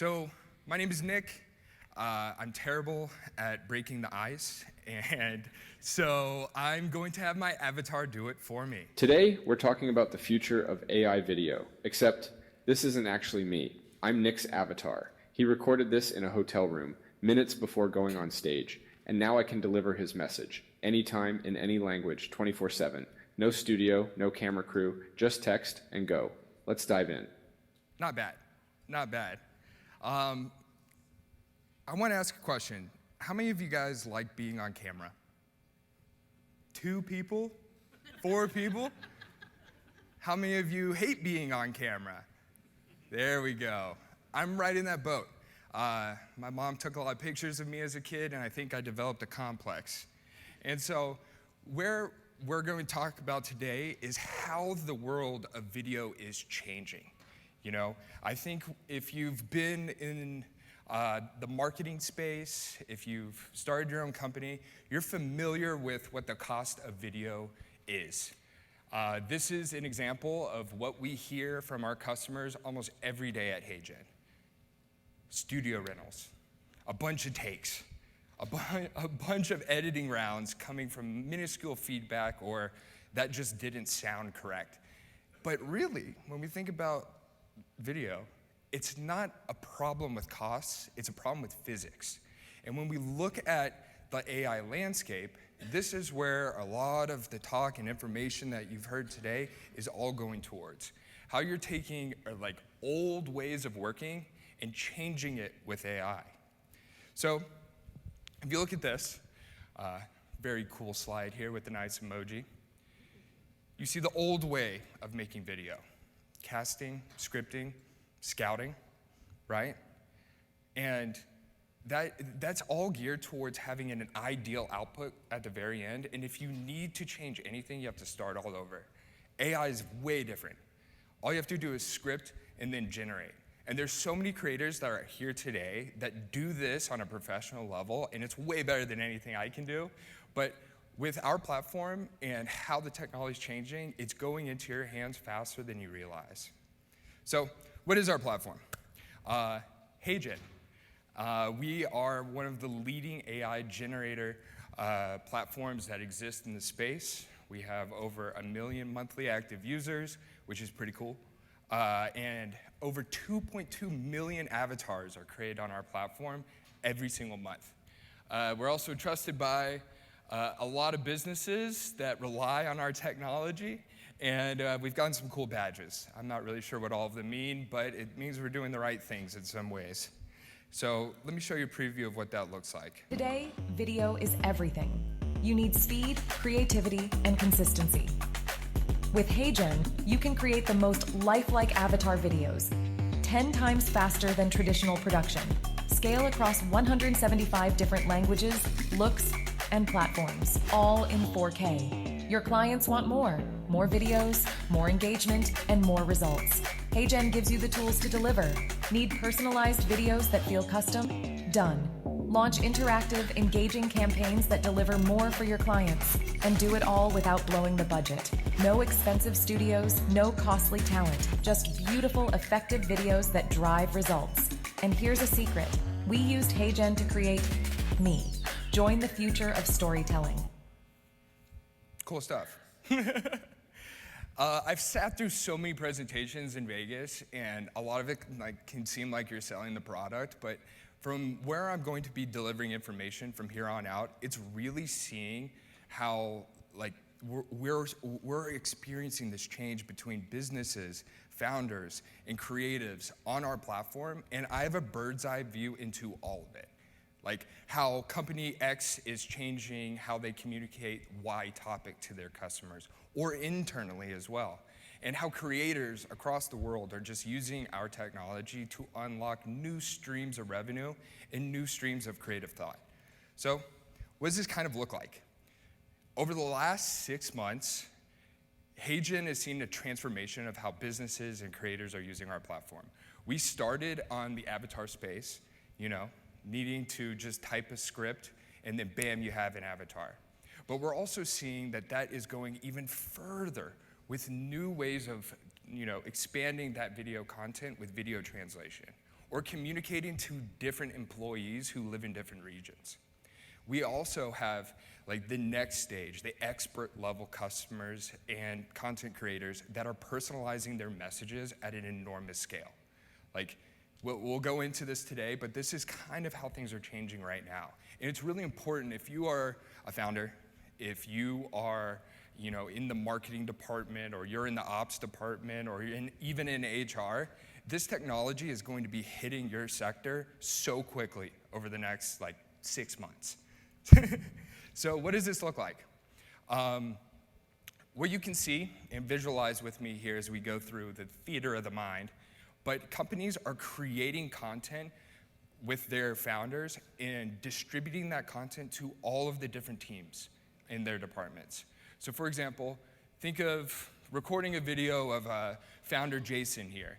So my name is Nick. I'm terrible at breaking the ice, and so I'm going to have my avatar do it for me. Today, we're talking about the future of AI video, except this isn't actually me. I'm Nick's avatar. He recorded this in a hotel room, minutes before going on stage, and now I can deliver his message, anytime, in any language, 24/7. No studio, no camera crew, just text and go. Let's dive in. Not bad, not bad. I want to ask a question. How many of you guys like being on camera? 2 people? 4 people? How many of you hate being on camera? There we go. I'm right in that boat. My mom took a lot of pictures of me as a kid, and I think I developed a complex. And so where we're going to talk about today is how the world of video is changing. You know, I think if you've been in the marketing space, if you've started your own company, you're familiar with what the cost of video is. This is an example of what we hear from our customers almost every day at Heygen. Studio rentals, a bunch of takes, a bunch of editing rounds coming from minuscule feedback or that just didn't sound correct. But really, when we think about video, it's not a problem with costs, it's a problem with physics. And when we look at the AI landscape, this is where a lot of the talk and information that you've heard today is all going towards. How you're taking like old ways of working and changing it with AI. So if you look at this, very cool slide here with the nice emoji, you see the old way of making video. Casting, scripting, scouting, right? And that's all geared towards having an ideal output at the very end. And if you need to change anything, you have to start all over. AI is way different. All you have to do is script and then generate. And there's so many creators that are here today that do this on a professional level, and it's way better than anything I can do. But with our platform and how the technology is changing, it's going into your hands faster than you realize. So what is our platform? Heygen. We are one of the leading AI generator platforms that exist in the space. We have over 1 million monthly active users, which is pretty cool. And over 2.2 million avatars are created on our platform every single month. We're also trusted by a lot of businesses that rely on our technology, and we've gotten some cool badges. I'm not really sure what all of them mean, but it means we're doing the right things in some ways. So let me show you a preview of what that looks like. Today, video is everything. You need speed, creativity, and consistency. With Heygen, you can create the most lifelike avatar videos, 10 times faster than traditional production, scale across 175 different languages, looks, and platforms, all in 4K. Your clients want more videos, more engagement, and more results. Heygen gives you the tools to deliver. Need personalized videos that feel custom? Done. Launch interactive, engaging campaigns that deliver more for your clients, and do it all without blowing the budget. No expensive studios, no costly talent, just beautiful, effective videos that drive results. And here's a secret. We used Heygen to create me. Join the future of storytelling. Cool stuff. I've sat through so many presentations in Vegas, and a lot of it can seem like you're selling the product, but from where I'm going to be delivering information from here on out, it's really seeing how we're experiencing this change between businesses, founders, and creatives on our platform, and I have a bird's eye view into all of it. Like how company X is changing how they communicate Y topic to their customers, or internally as well. And how creators across the world are just using our technology to unlock new streams of revenue and new streams of creative thought. So what does this kind of look like? Over the last 6 months, Heygen has seen a transformation of how businesses and creators are using our platform. We started on the avatar space, needing to just type a script, and then bam, you have an avatar. But we're also seeing that is going even further with new ways of expanding that video content with video translation, or communicating to different employees who live in different regions. We also have like the next stage, the expert level customers and content creators that are personalizing their messages at an enormous scale. Like, we'll go into this today, but this is kind of how things are changing right now. And it's really important if you are a founder, if you are in the marketing department, or you're in the ops department, or even in HR, this technology is going to be hitting your sector so quickly over the next 6 months. So what does this look like? What you can see and visualize with me here as we go through the theater of the mind, but companies are creating content with their founders and distributing that content to all of the different teams in their departments. So for example, think of recording a video of founder Jason here.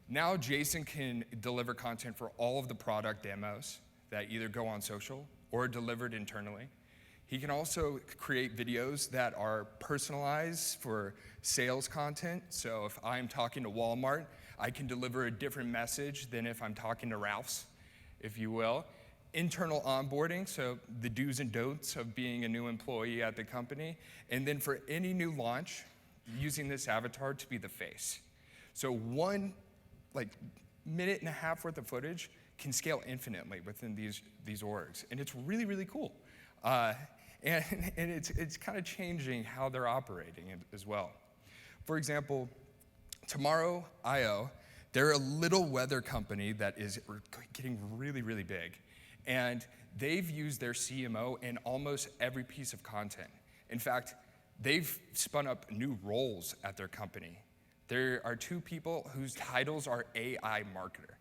Now Jason can deliver content for all of the product demos that either go on social or delivered internally. He can also create videos that are personalized for sales content. So if I'm talking to Walmart, I can deliver a different message than if I'm talking to Ralph's, if you will. Internal onboarding, so the do's and don'ts of being a new employee at the company. And then for any new launch, using this avatar to be the face. So one minute and a half worth of footage can scale infinitely within these orgs. And it's really, really cool. And it's kind of changing how they're operating as well. For example, Tomorrow.io, they're a little weather company that is getting really, really big. And they've used their CMO in almost every piece of content. In fact, they've spun up new roles at their company. There are 2 people whose titles are AI marketer.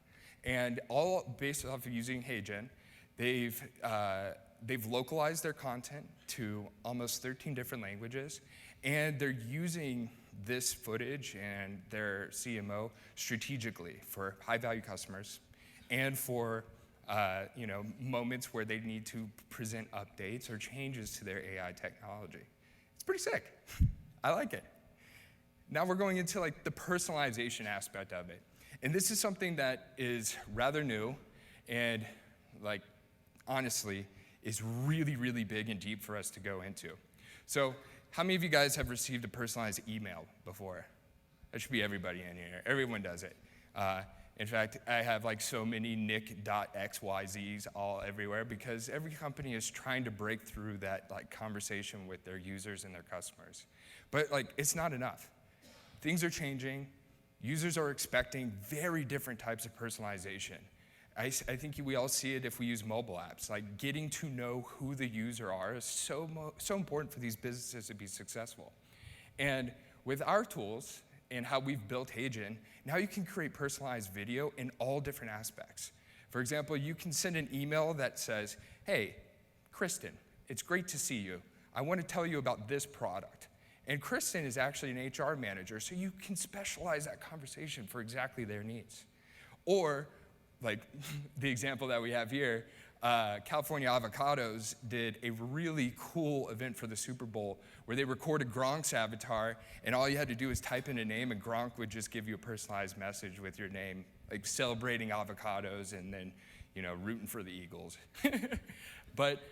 And all based off of using Heygen, they've localized their content to almost 13 different languages. And they're using this footage and their CMO strategically for high-value customers and for moments where they need to present updates or changes to their AI technology. It's pretty sick. I like it. Now we're going into the personalization aspect of it. And this is something that is rather new and honestly is really, really big and deep for us to go into. So how many of you guys have received a personalized email before? That should be everybody in here. Everyone does it. In fact, I have so many nick.xyz's all everywhere because every company is trying to break through that conversation with their users and their customers. But it's not enough. Things are changing. Users are expecting very different types of personalization. I think we all see it if we use mobile apps. Getting to know who the user are is so important for these businesses to be successful. And with our tools and how we've built Heygen, now you can create personalized video in all different aspects. For example, you can send an email that says, "Hey, Kristen, it's great to see you. I want to tell you about this product." And Kristen is actually an HR manager, so you can specialize that conversation for exactly their needs. Or, the example that we have here, California Avocados did a really cool event for the Super Bowl where they recorded Gronk's avatar, and all you had to do is type in a name, and Gronk would just give you a personalized message with your name, celebrating avocados and then, rooting for the Eagles. But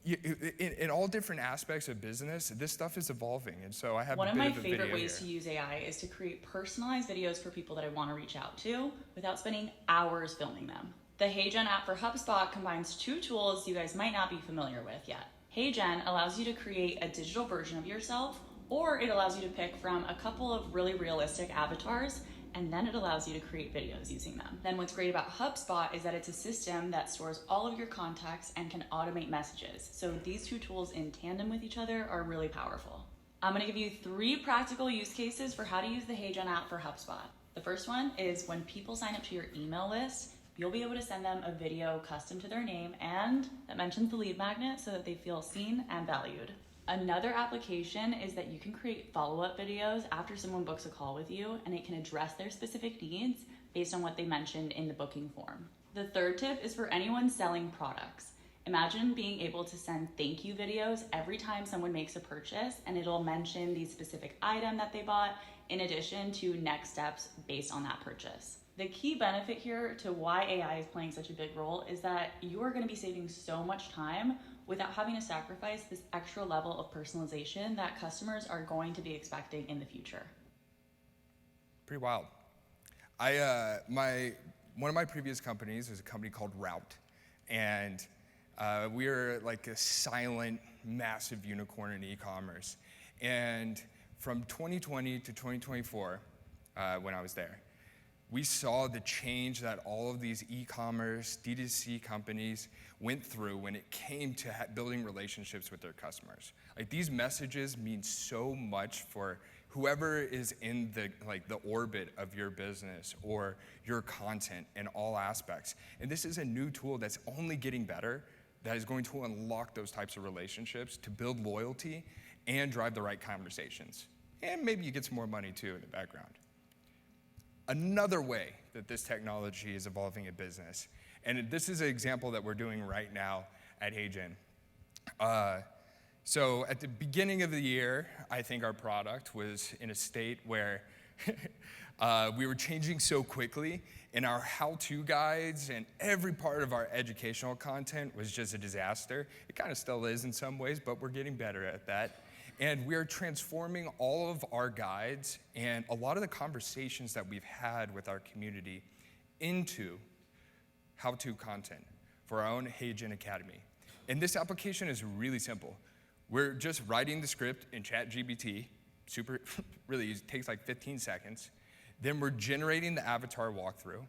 in all different aspects of business, this stuff is evolving, and so I have One a of bit my of a favorite video ways to here. use AI is to create personalized videos for people that I want to reach out to without spending hours filming them. The Heygen app for HubSpot combines 2 tools you guys might not be familiar with yet. Heygen allows you to create a digital version of yourself, or it allows you to pick from a couple of really realistic avatars, and then it allows you to create videos using them. Then what's great about HubSpot is that it's a system that stores all of your contacts and can automate messages. So these 2 tools in tandem with each other are really powerful. I'm gonna give you 3 practical use cases for how to use the Heygen app for HubSpot. The first one is when people sign up to your email list, you'll be able to send them a video custom to their name and that mentions the lead magnet so that they feel seen and valued. Another application is that you can create follow-up videos after someone books a call with you, and it can address their specific needs based on what they mentioned in the booking form. The third tip is for anyone selling products. Imagine being able to send thank you videos every time someone makes a purchase, and it'll mention the specific item that they bought in addition to next steps based on that purchase. The key benefit here to why AI is playing such a big role is that you are going to be saving so much time without having to sacrifice this extra level of personalization that customers are going to be expecting in the future. Pretty wild. One of my previous companies was a company called Route, and we were like a silent, massive unicorn in e-commerce. And from 2020 to 2024, when I was there, we saw the change that all of these e-commerce, D2C companies went through when it came to building relationships with their customers. Like, these messages mean so much for whoever is in the orbit of your business or your content in all aspects. And this is a new tool that's only getting better, that is going to unlock those types of relationships to build loyalty and drive the right conversations. And maybe you get some more money too in the background. Another way that this technology is evolving a business, and this is an example that we're doing right now at Heygen. So at the beginning of the year, I think our product was in a state where we were changing so quickly, and our how-to guides and every part of our educational content was just a disaster. It kind of still is in some ways, but we're getting better at that. And we are transforming all of our guides and a lot of the conversations that we've had with our community into how-to content for our own Heygen Academy. And this application is really simple. We're just writing the script in ChatGPT, really easy, takes like 15 seconds. Then we're generating the avatar walkthrough.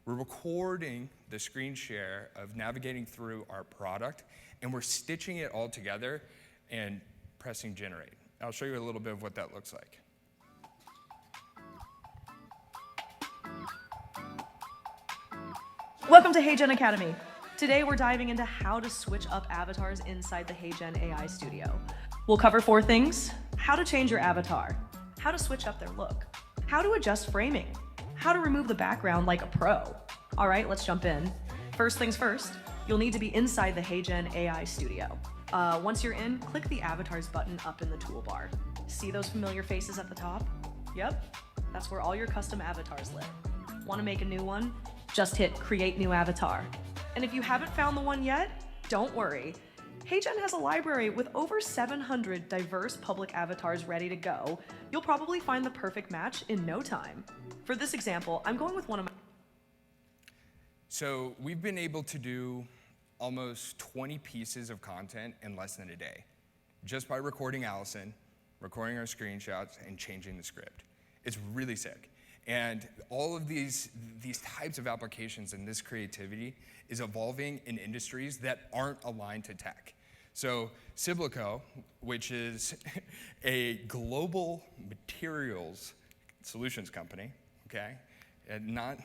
We're recording the screen share of navigating through our product, and we're stitching it all together and pressing generate. I'll show you a little bit of what that looks like. Welcome to Heygen Academy. Today we're diving into how to switch up avatars inside the Heygen AI Studio. We'll cover 4 things: how to change your avatar, how to switch up their look, how to adjust framing, how to remove the background like a pro. All right, let's jump in. First things first, you'll need to be inside the Heygen AI Studio. Once you're in, click the avatars button up in the toolbar. See those familiar faces at the top? Yep, that's where all your custom avatars live. Want to make a new one? Just hit create new avatar. And if you haven't found the one yet, don't worry. Heygen has a library with over 700 diverse public avatars ready to go. You'll probably find the perfect match in no time. For this example, I'm going with one of my... So we've been able to do almost 20 pieces of content in less than a day, just by recording Allison, recording our screenshots, and changing the script. It's really sick. And all of these types of applications and this creativity is evolving in industries that aren't aligned to tech. So Simplified, which is a global materials solutions company, okay, and not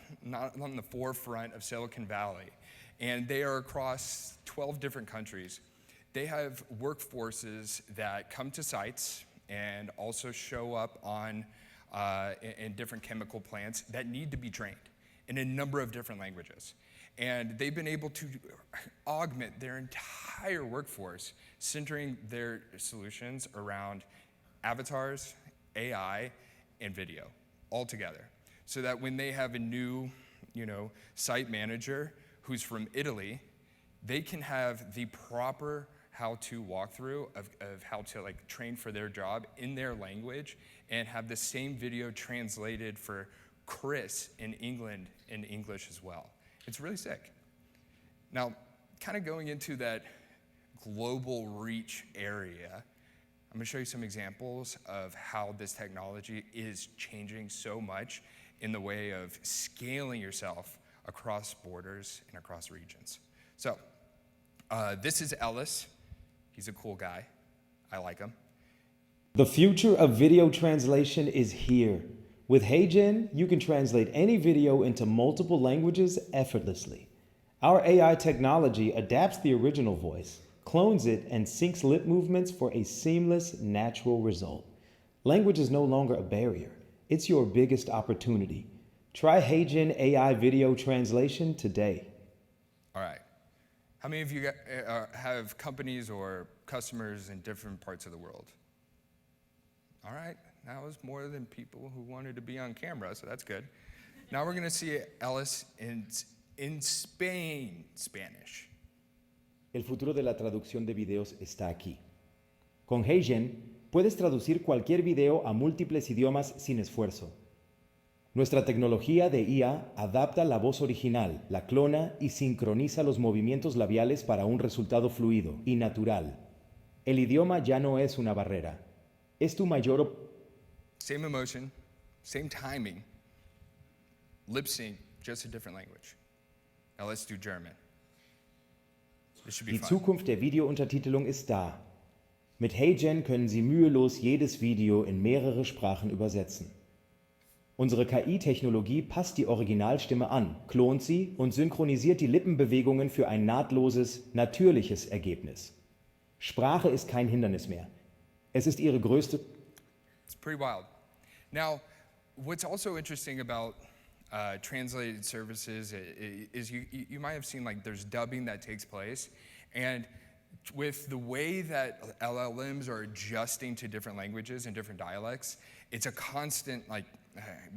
on the forefront of Silicon Valley, and they are across 12 different countries. They have workforces that come to sites and also show up on in different chemical plants that need to be trained in a number of different languages. And they've been able to augment their entire workforce, centering their solutions around avatars, AI, and video all together. So that when they have a new, site manager who's from Italy, they can have the proper how-to walkthrough of how to train for their job in their language and have the same video translated for Chris in England in English as well. It's really sick. Now, kind of going into that global reach area, I'm gonna show you some examples of how this technology is changing so much in the way of scaling yourself across borders and across regions. So, this is Ellis. He's a cool guy. I like him. The future of video translation is here. With Heygen, you can translate any video into multiple languages effortlessly. Our AI technology adapts the original voice, clones it, and syncs lip movements for a seamless, natural result. Language is no longer a barrier. It's your biggest opportunity. Try Heygen AI video translation today. All right. How many of you have companies or customers in different parts of the world? All right, that was more than people who wanted to be on camera, so that's good. Now we're gonna see Ellis in Spain, Spanish. El futuro de la traducción de videos está aquí. Con Heygen puedes traducir cualquier video a múltiples idiomas sin esfuerzo. Nuestra tecnología de IA adapta la voz original, la clona y sincroniza los movimientos labiales para un resultado fluido y natural. El idioma ya no es una barrera. Es tu mayor Same emotion, same timing, lip sync, just a different language. Now let's do German. This should be Die fun. Zukunft der Videountertitelung ist da. Mit Heygen können Sie mühelos jedes Video in mehrere Sprachen übersetzen. Unsere KI-Technologie passt die Originalstimme an, klont sie und synchronisiert die Lippenbewegungen für ein nahtloses, natürliches Ergebnis. Sprache ist kein Hindernis mehr. Es ist Ihre größte... It's pretty wild. Now, what's also interesting about translated services is you might have seen like there's dubbing that takes place, and with the way that LLMs are adjusting to different languages and different dialects, it's a constant, like,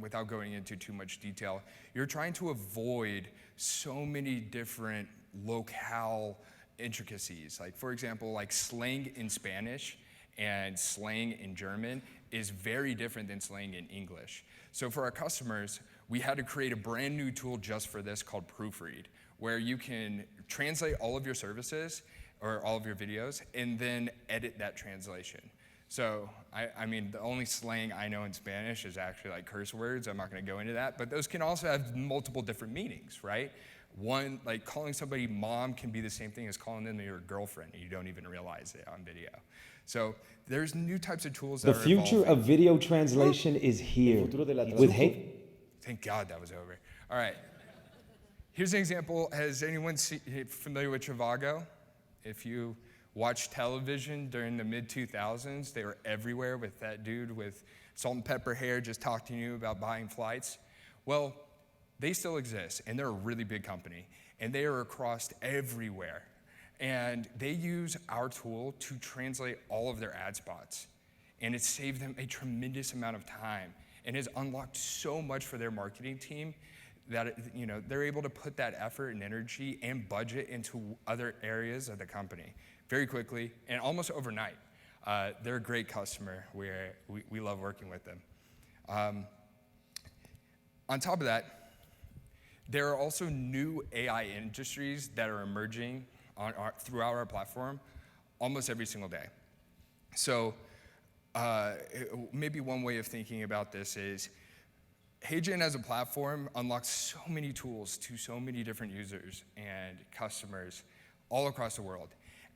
without going into too much detail, you're trying to avoid so many different locale intricacies. Like, for example, like slang in Spanish and slang in German is very different than slang in English. So for our customers, we had to create a brand new tool just for this called Proofread, where you can translate all of your services or all of your videos and then edit that translation. So, I mean, the only slang I know in Spanish is actually like curse words. I'm not gonna go into that, but those can also have multiple different meanings, right? One, like calling somebody mom can be the same thing as calling them your girlfriend, and you don't even realize it on video. So there's new types of tools that The are future evolving. of video translation is here. With Thank God that was over. All right. Here's an example. Has anyone familiar with Trivago? If you watch television during the mid-2000s, they were everywhere with that dude with salt and pepper hair just talking to you about buying flights. Well, they still exist, and they're a really big company, and they are across everywhere. And they use our tool to translate all of their ad spots. And it's saved them a tremendous amount of time and has unlocked so much for their marketing team that they're able to put that effort and energy and budget into other areas of the company very quickly and almost overnight. They're a great customer. We love working with them. On top of that, there are also new AI industries that are emerging throughout our platform almost every single day. So maybe one way of thinking about this is Heygen as a platform unlocks so many tools to so many different users and customers all across the world.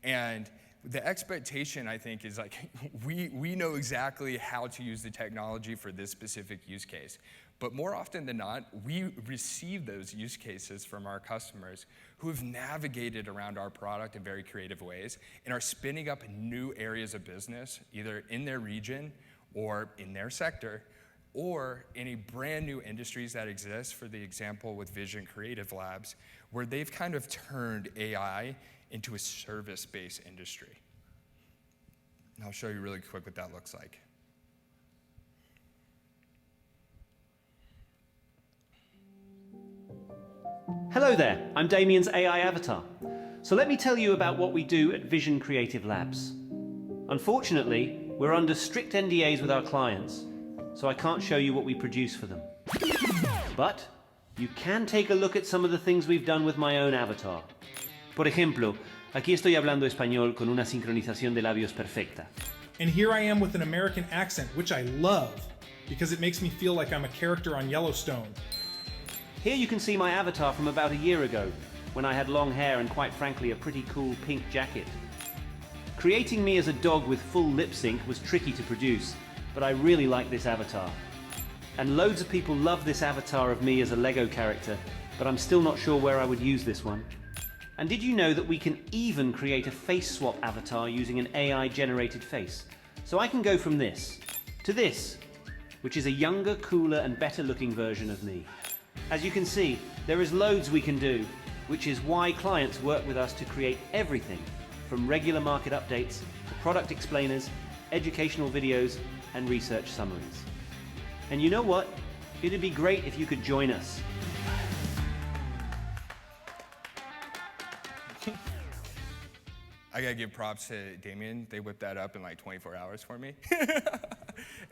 And the expectation, I think, is like we know exactly how to use the technology for this specific use case. But more often than not, we receive those use cases from our customers who have navigated around our product in very creative ways and are spinning up new areas of business, either in their region or in their sector, or in a brand new industries that exist, for the example with Vision Creative Labs, where they've kind of turned AI into a service-based industry. And I'll show you really quick what that looks like. Hello there, I'm Damien's AI avatar. So let me tell you about what we do at Vision Creative Labs. Unfortunately, we're under strict NDAs with our clients, so I can't show you what we produce for them. But you can take a look at some of the things we've done with my own avatar. Por ejemplo, aquí estoy hablando español con una sincronización de labios perfecta. And here I am with an American accent, which I love, because it makes me feel like I'm a character on Yellowstone. Here you can see my avatar from about a year ago, when I had long hair and quite frankly a pretty cool pink jacket. Creating me as a dog with full lip sync was tricky to produce, but I really like this avatar. And loads of people love this avatar of me as a Lego character, but I'm still not sure where I would use this one. And did you know that we can even create a face swap avatar using an AI generated face? So I can go from this to this, which is a younger, cooler and better looking version of me. As you can see, there is loads we can do, which is why clients work with us to create everything from regular market updates to product explainers, educational videos, and research summaries. And you know what? It'd be great if you could join us. I gotta give props to Damien. They whipped that up in like 24 hours for me.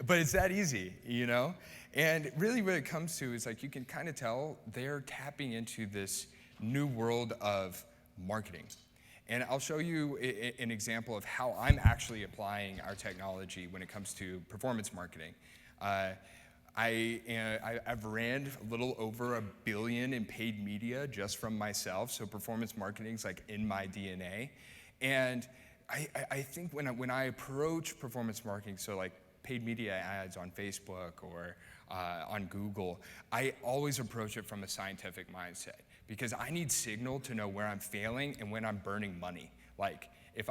But it's that easy, you know? And really what it comes to is like you can kind of tell they're tapping into this new world of marketing. And I'll show you an example of how I'm actually applying our technology when it comes to performance marketing. I've ran a little over $1 billion in paid media just from myself, so performance marketing is like in my DNA. And I think when I approach performance marketing, so like paid media ads on Facebook or on Google, I always approach it from a scientific mindset because I need signal to know where I'm failing and when I'm burning money. Like if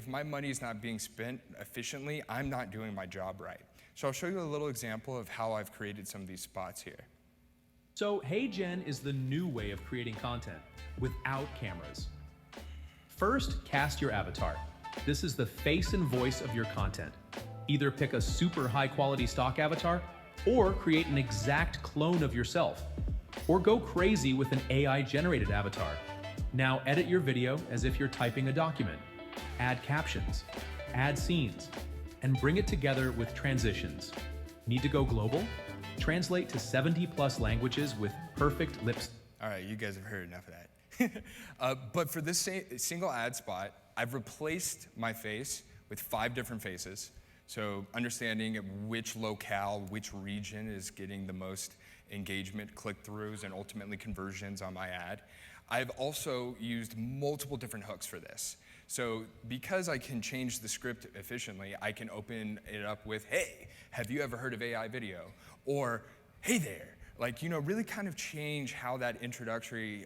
my money is not being spent efficiently, I'm not doing my job right. So I'll show you a little example of how I've created some of these spots here. So HeyGen is the new way of creating content without cameras. First, cast your avatar. This is the face and voice of your content. Either pick a super high quality stock avatar or create an exact clone of yourself. Or go crazy with an AI generated avatar. Now edit your video as if you're typing a document. Add captions, add scenes, and bring it together with transitions. Need to go global? Translate to 70+ languages with perfect lips. All right, you guys have heard enough of that. But for this single ad spot, I've replaced my face with 5 different faces. So understanding which locale, which region is getting the most engagement, click-throughs, and ultimately conversions on my ad. I've also used multiple different hooks for this. So because I can change the script efficiently, I can open it up with, hey, have you ever heard of AI video? Or, hey there. Like, you know, really kind of change how that introductory,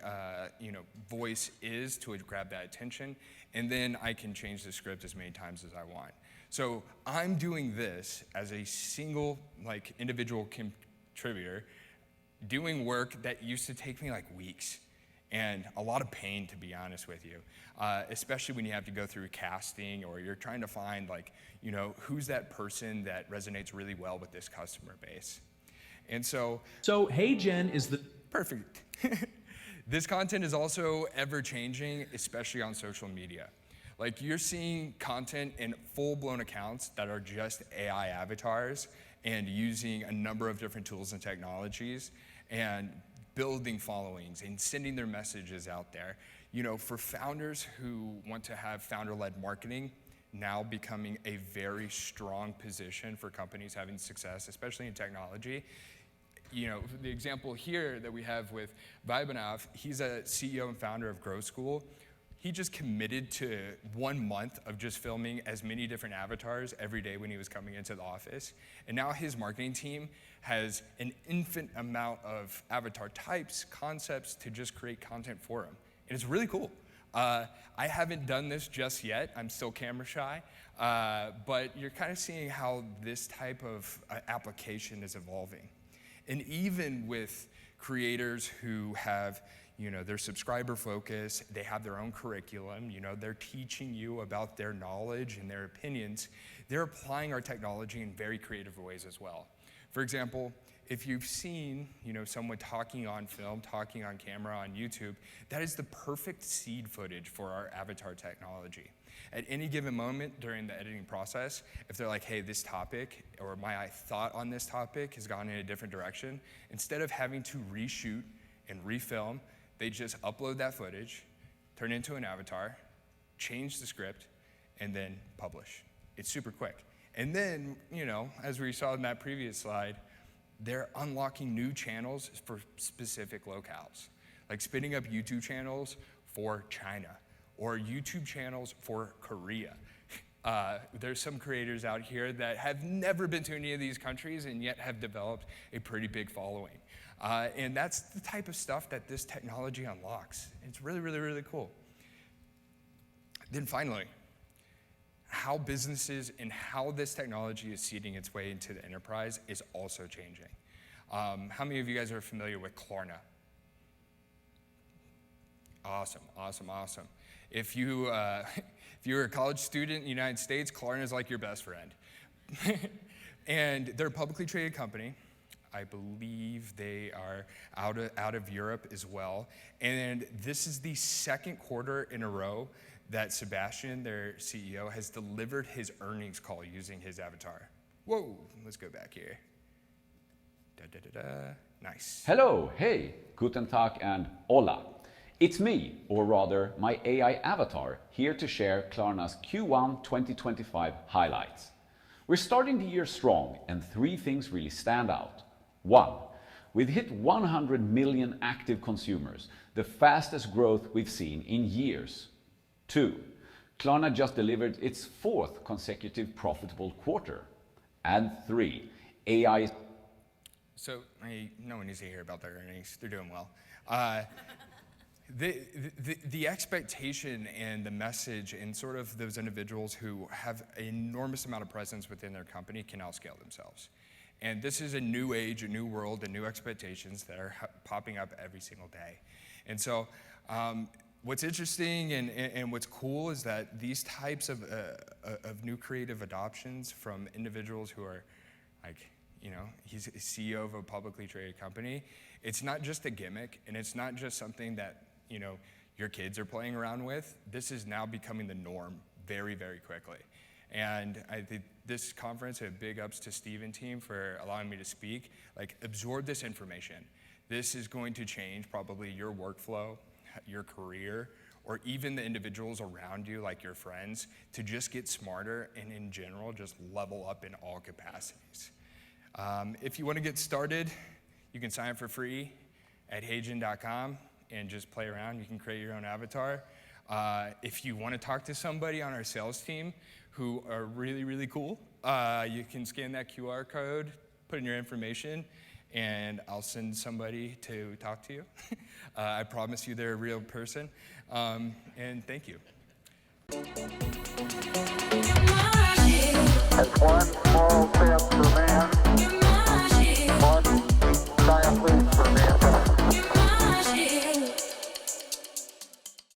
voice is to grab that attention. And then I can change the script as many times as I want. So I'm doing this as a single, like, individual contributor, doing work that used to take me like weeks and a lot of pain, to be honest with you, especially when you have to go through casting or you're trying to find, like, you know, who's that person that resonates really well with this customer base. And so HeyGen is the perfect. This content is also ever changing, especially on social media. Like you're seeing content in full-blown accounts that are just AI avatars and using a number of different tools and technologies and building followings and sending their messages out there. You know, for founders who want to have founder-led marketing, now becoming a very strong position for companies having success, especially in technology. You know, the example here that we have with Vibanav, he's a CEO and founder of Grow School. He just committed to 1 month of just filming as many different avatars every day when he was coming into the office. And now his marketing team has an infinite amount of avatar types, concepts to just create content for him. And it's really cool. I haven't done this just yet. I'm still camera shy. But you're kind of seeing how this type of application is evolving. And even with creators who have, you know, their subscriber focus, they have their own curriculum, you know, they're teaching you about their knowledge and their opinions, they're applying our technology in very creative ways as well. For example, if you've seen, you know, someone talking on film, talking on camera on YouTube, that is the perfect seed footage for our avatar technology. At any given moment during the editing process, if they're like, hey, this topic, or my thought on this topic has gone in a different direction, instead of having to reshoot and refilm, they just upload that footage, turn it into an avatar, change the script, and then publish. It's super quick. And then, you know, as we saw in that previous slide, they're unlocking new channels for specific locales, like spinning up YouTube channels for China or YouTube channels for Korea. There's some creators out here that have never been to any of these countries and yet have developed a pretty big following. And that's the type of stuff that this technology unlocks. It's really, really, really cool. Then finally, how businesses and how this technology is seeding its way into the enterprise is also changing. How many of you guys are familiar with Klarna? Awesome, awesome, awesome. If you're a college student in the United States, Klarna is like your best friend. And they're a publicly traded company. I believe they are out of Europe as well. And this is the second quarter in a row that Sebastian, their CEO, has delivered his earnings call using his avatar. Whoa, let's go back here. Nice. Hello, hey, guten tag and hola. It's me, or rather my AI avatar, here to share Klarna's Q1 2025 highlights. We're starting the year strong and 3 things really stand out. 1. We've hit 100 million active consumers, the fastest growth we've seen in years. 2. Klarna just delivered its 4th consecutive profitable quarter. And 3. AI. So no one needs to hear about their earnings. They're doing well. The expectation and the message and sort of those individuals who have an enormous amount of presence within their company can now scale themselves. And this is a new age, a new world, and new expectations that are popping up every single day. And so what's interesting and what's cool is that these types of new creative adoptions from individuals who are like, he's a CEO of a publicly traded company. It's not just a gimmick, and it's not just something that, your kids are playing around with. This is now becoming the norm very, very quickly. And I think this conference, a big ups to Steve and team for allowing me to speak. Like, absorb this information. This is going to change probably your workflow, your career, or even the individuals around you, like your friends, to just get smarter and in general, just level up in all capacities. If you want to get started, you can sign up for free at heygen.com and just play around. You can create your own avatar. If you want to talk to somebody on our sales team who are really, really cool, you can scan that QR code, put in your information, and I'll send somebody to talk to you. I promise you they're a real person. And thank you.